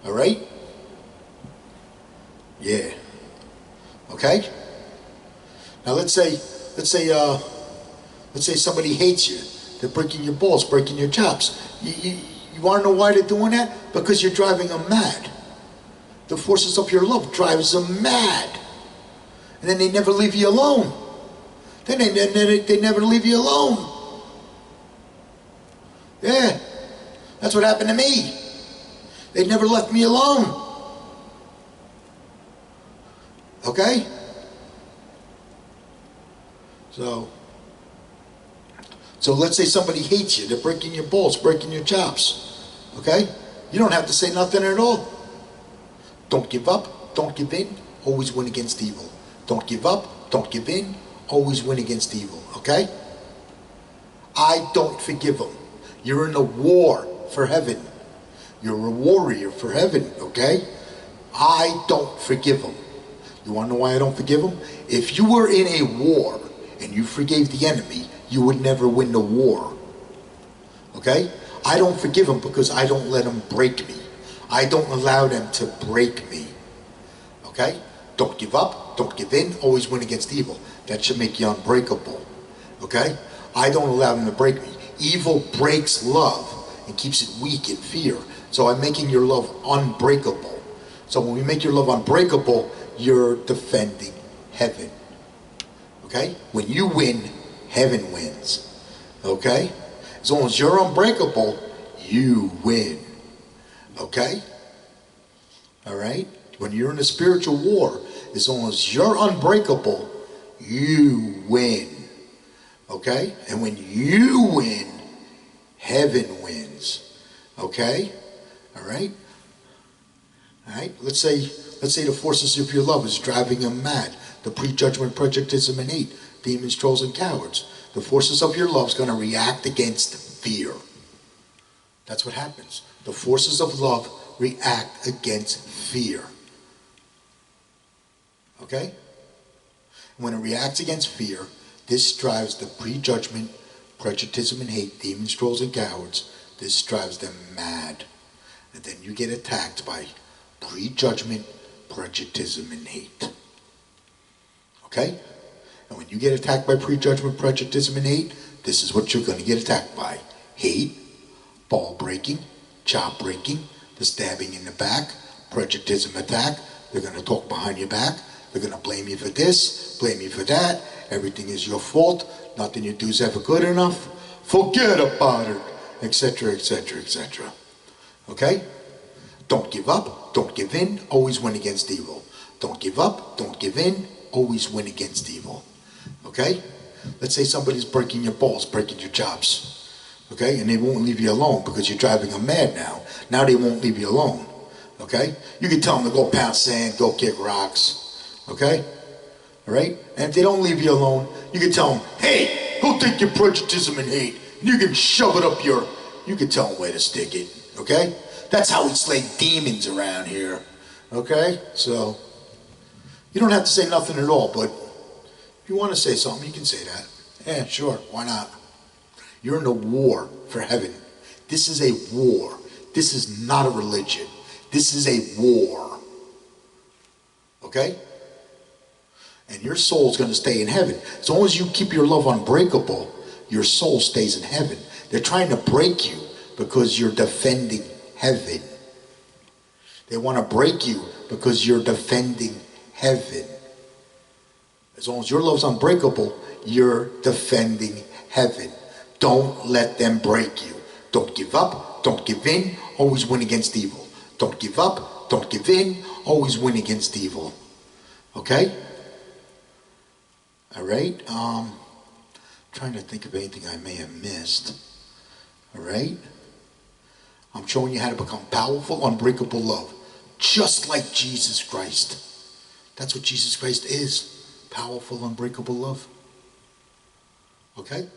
All right? Yeah. Okay? Now let's say somebody hates you. They're breaking your balls, breaking your chops. You want to know why they're doing that? Because you're driving them mad. The forces of your love drives them mad. And then they never leave you alone. Then they never leave you alone. Yeah. That's what happened to me. They never left me alone. Okay? So let's say somebody hates you. They're breaking your balls, breaking your chops. Okay? You don't have to say nothing at all. Don't give up. Don't give in. Always win against evil. Don't give up. Don't give in. Always win against evil. Okay? I don't forgive them. You're in a war for heaven. You're a warrior for heaven. Okay? I don't forgive them. You want to know why I don't forgive them? If you were in a war and you forgave the enemy, you would never win the war. Okay? I don't forgive them because I don't let them break me. I don't allow them to break me. Okay? Don't give up. Don't give in. Always win against evil. That should make you unbreakable. Okay? I don't allow them to break me. Evil breaks love and keeps it weak in fear. So I'm making your love unbreakable. So when we make your love unbreakable, you're defending heaven. Okay? When you win, heaven wins. Okay? As long as you're unbreakable, you win. Okay? Alright? When you're in a spiritual war, as long as you're unbreakable, you win. Okay? And when you win, heaven wins. Okay? Alright? Alright? Let's say the forces of your love is driving them mad. The prejudgment, prejudice, and hate. Demons, trolls, and cowards. The forces of your love is going to react against fear. That's what happens. The forces of love react against fear. Okay? When it reacts against fear, this drives the prejudgment, prejudice, and hate, demons, trolls, and cowards. This drives them mad. And then you get attacked by prejudgment, prejudice, and hate. Okay? And when you get attacked by prejudgment, prejudice, and hate, this is what you're going to get attacked by. Hate, ball breaking, chop breaking, the stabbing in the back, prejudice attack. They're going to talk behind your back. They're going to blame you for this, blame you for that. Everything is your fault. Nothing you do is ever good enough. Forget about it, etc., etc., etc. Okay? Don't give up. Don't give in. Always win against evil. Don't give up. Don't give in. Always win against evil. Okay? Let's say somebody's breaking your balls, breaking your chops. Okay? And they won't leave you alone because you're driving them mad now. Now they won't leave you alone. Okay? You can tell them to go pound sand, go kick rocks. Okay? Alright? And if they don't leave you alone, you can tell them, hey, go take your prejudice and hate. And you can shove it up your... You can tell them where to stick it. Okay? That's how we slay demons around here. Okay? So, you don't have to say nothing at all, but if you want to say something, you can say that. Yeah, sure. Why not? You're in a war for heaven. This is a war. This is not a religion. This is a war. Okay? And your soul's going to stay in heaven. As long as you keep your love unbreakable, your soul stays in heaven. They're trying to break you because you're defending heaven. They want to break you because you're defending heaven. As long as your love's unbreakable, you're defending heaven. Don't let them break you. Don't give up. Don't give in. Always win against evil. Don't give up. Don't give in. Always win against evil. Okay? All right? Trying to think of anything I may have missed. All right? I'm showing you how to become powerful, unbreakable love. Just like Jesus Christ. That's what Jesus Christ is. Powerful, unbreakable love. Okay?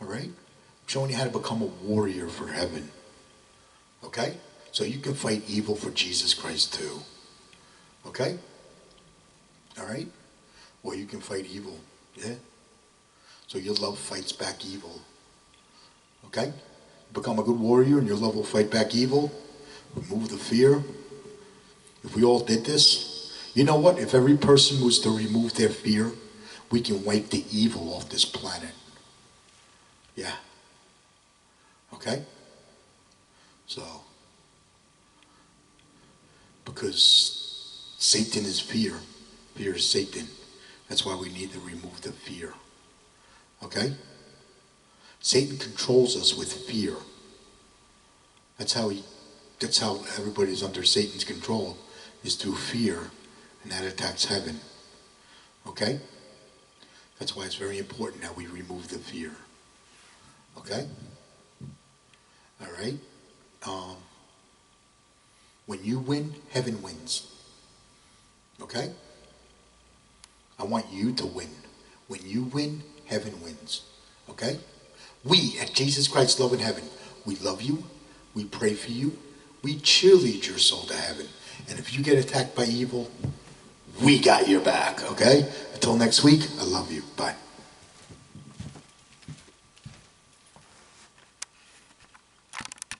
All right? I'm showing you how to become a warrior for heaven. Okay? So you can fight evil for Jesus Christ too. Okay? All right? Or you can fight evil. Yeah? So your love fights back evil. Okay? Become a good warrior and your love will fight back evil. Remove the fear. If we all did this, you know what? If every person was to remove their fear, we can wipe the evil off this planet. Yeah. Okay? So, because Satan is fear. Fear is Satan. That's why we need to remove the fear. Okay? Satan controls us with fear. That's how everybody's under Satan's control, is through fear, and that attacks heaven. Okay? That's why it's very important that we remove the fear. Okay? All right? When you win, heaven wins. Okay? I want you to win. When you win, heaven wins. Okay? We at Jesus Christ Love in Heaven, we love you, we pray for you, we cheerlead your soul to heaven. And if you get attacked by evil, we got your back, okay? Until next week, I love you. Bye.